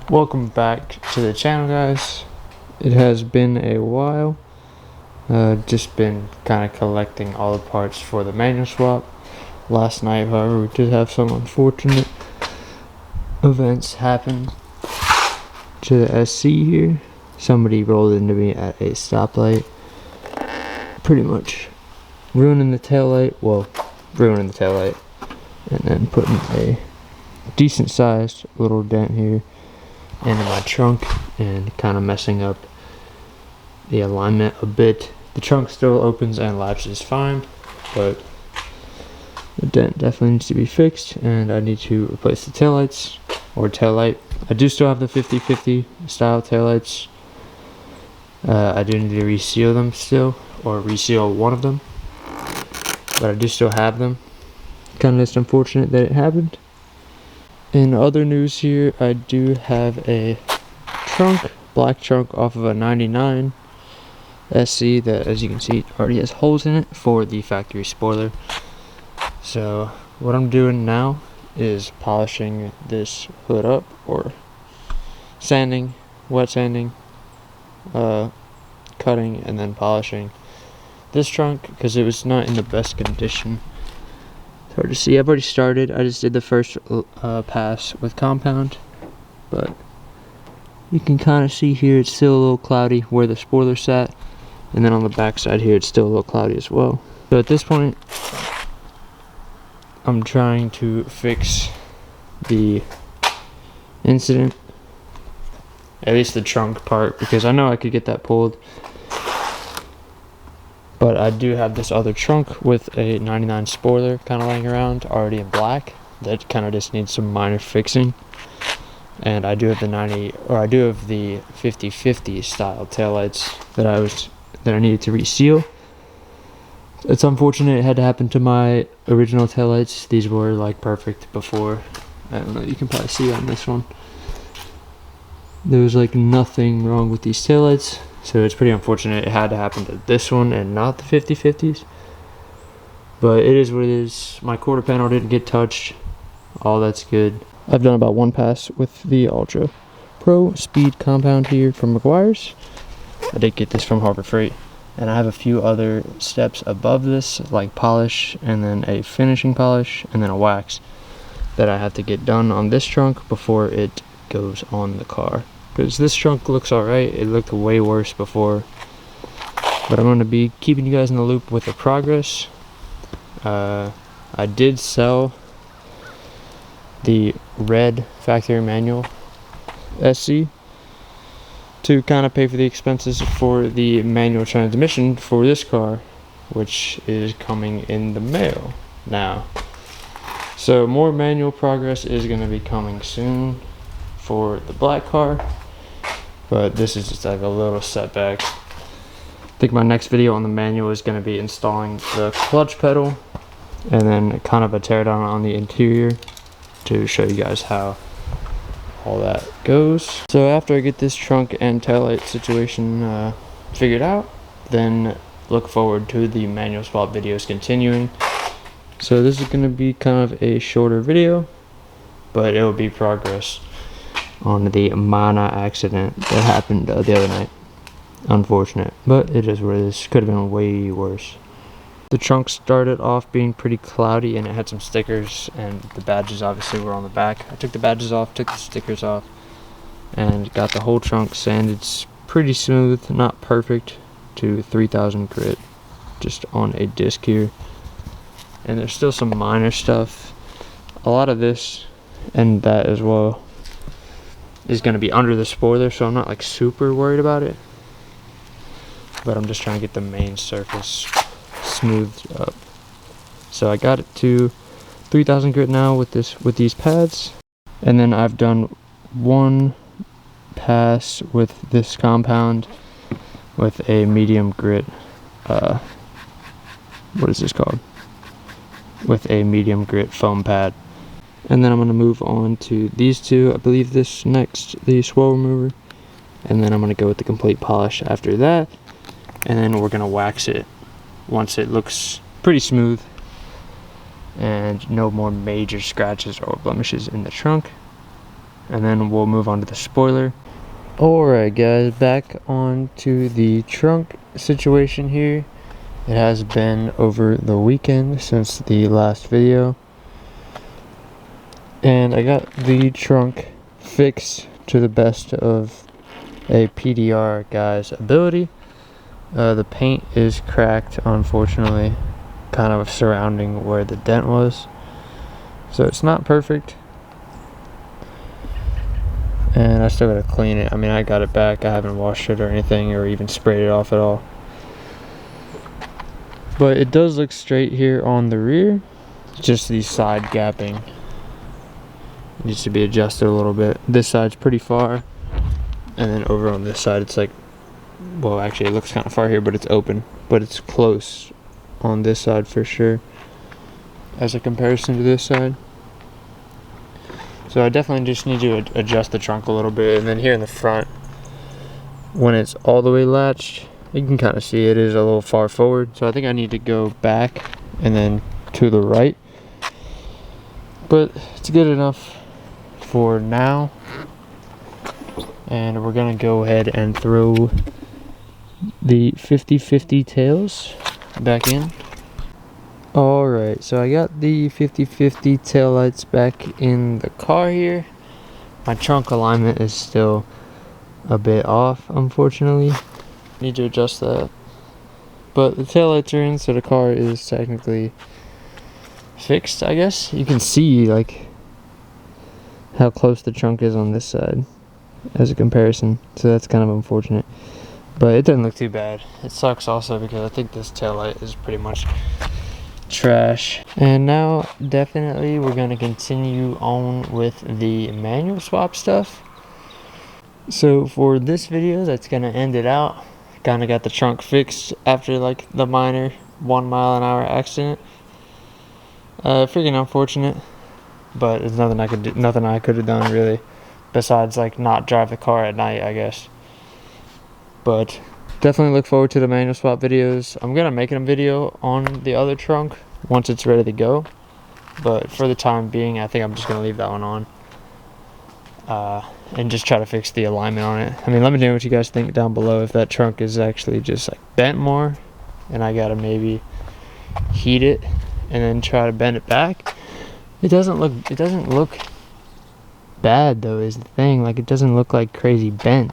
Welcome back to the channel, guys. It has been a while. Just been kind of collecting all the parts for the manual swap. Last night, however, we did have some unfortunate events happen to the SC here. Somebody rolled into me at a stoplight, pretty much ruining the taillight. Well, ruining the taillight, and then putting a decent sized little dent here into my trunk and kind of messing up the alignment a bit. The trunk still opens and latches fine, but the dent definitely needs to be fixed, and I need to replace the taillights or taillight. I do still have the 50/50 style taillights. I do need to reseal them still, or reseal one of them, but I do still have them. Kind of just unfortunate that it happened. In other news here, I do have a trunk, black trunk off of a 99 SC that, as you can see, already has holes in it for the factory spoiler. So what I'm doing now is polishing this hood up, or sanding, wet sanding, cutting, and then polishing this trunk because it was not in the best condition. It's hard to see. I've already started. I just did the first pass with compound, but you can kind of see here it's still a little cloudy where the spoiler sat, and then on the back side here it's still a little cloudy as well. So at this point, I'm trying to fix the incident, at least the trunk part, because I know I could get that pulled. But I do have this other trunk with a 99 spoiler kind of laying around already in black that kind of just needs some minor fixing. And I do have the 50/50 style taillights that I needed to reseal. It's unfortunate it had to happen to my original taillights. These were like perfect before. I don't know, you can probably see on this one. There was like nothing wrong with these taillights. So it's pretty unfortunate it had to happen to this one and not the 50/50s. But it is what it is. My quarter panel didn't get touched. All that's good. I've done about one pass with the Ultra Pro Speed compound here from McGuire's. I did get this from Harbor Freight. And I have a few other steps above this, like polish, and then a finishing polish, and then a wax that I have to get done on this trunk before it goes on the car. Because this trunk looks alright. It looked way worse before, but I'm going to be keeping you guys in the loop with the progress. I did sell the red factory manual SC to kind of pay for the expenses for the manual transmission for this car, which is coming in the mail now. So more manual progress is going to be coming soon for the black car, but this is just like a little setback. I think my next video on the manual is going to be installing the clutch pedal and then kind of a teardown on the interior to show you guys how all that goes. So after I get this trunk and taillight situation figured out, then look forward to the manual swap videos continuing. So this is going to be kind of a shorter video, but it will be progress on the minor accident that happened the other night. Unfortunate, but it is what it is. Could have been way worse. The trunk started off being pretty cloudy, and it had some stickers, and the badges obviously were on the back. I took the badges off, took the stickers off, and got the whole trunk sanded pretty smooth, not perfect, to 3000 grit, just on a disc here. And there's still some minor stuff. A lot of this and that as well is going to be under the spoiler, so I'm not like super worried about it, but I'm just trying to get the main surface smoothed up. So I got it to 3000 grit now with these pads, and then I've done one pass with this compound with a medium grit what is this called, with a medium grit foam pad. And then I'm going to move on to these two. I believe this next, the swirl remover, and then I'm going to go with the complete polish after that, and then we're going to wax it once it looks pretty smooth and no more major scratches or blemishes in the trunk. and then we'll move on to the spoiler. Alright guys, back on to the trunk situation here. It has been over the weekend since the last video, and I got the trunk fixed to the best of a PDR guy's ability. The paint is cracked, unfortunately, kind of surrounding where the dent was, so it's not perfect, and I still gotta clean it. I mean, I got it back, I haven't washed it or anything or even sprayed it off at all, but it does look straight here on the rear. Just the side gapping needs to be adjusted a little bit. This side's pretty far, and then over on this side it's like, well, actually it looks kind of far here, but it's open, but it's close on this side for sure as a comparison to this side. So I definitely just need to adjust the trunk a little bit. And then here in the front, when it's all the way latched, you can kind of see it is a little far forward, so I think I need to go back and then to the right, but it's good enough for now. And we're gonna go ahead and throw the 50/50 tails back in. Alright, so I got the 50/50 taillights back in the car here. My trunk alignment is still a bit off, unfortunately. Need to adjust that. But the taillights are in, so the car is technically fixed, I guess. You can see like how close the trunk is on this side as a comparison, so that's kind of unfortunate, but it doesn't look too bad. It sucks also because I think this taillight is pretty much trash. And now definitely we're going to continue on with the manual swap stuff. So for this video, that's going to end it out. Kind of got the trunk fixed after like the minor 1 mile an hour accident. Freaking unfortunate, but there's nothing I could have done really, besides like not drive the car at night, I guess. But definitely look forward to the manual swap videos. I'm gonna make a video on the other trunk once it's ready to go, but for the time being, I think I'm just gonna leave that one on, and just try to fix the alignment on it. I mean, let me know what you guys think down below, if that trunk is actually just like bent more and I gotta maybe heat it and then try to bend it back. It doesn't look bad though, is the thing. Like, it doesn't look like crazy bent.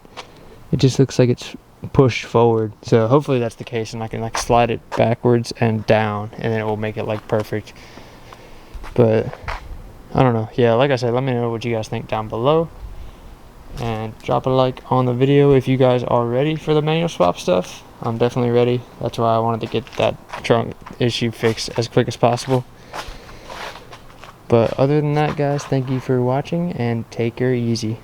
It just looks like it's pushed forward. So hopefully that's the case, and I can like slide it backwards and down, and then it will make it like perfect. But I don't know. Yeah, like I said, let me know what you guys think down below, and drop a like on the video if you guys are ready for the manual swap stuff. I'm definitely ready. That's why I wanted to get that trunk issue fixed as quick as possible. But other than that, guys, thank you for watching, and take her easy.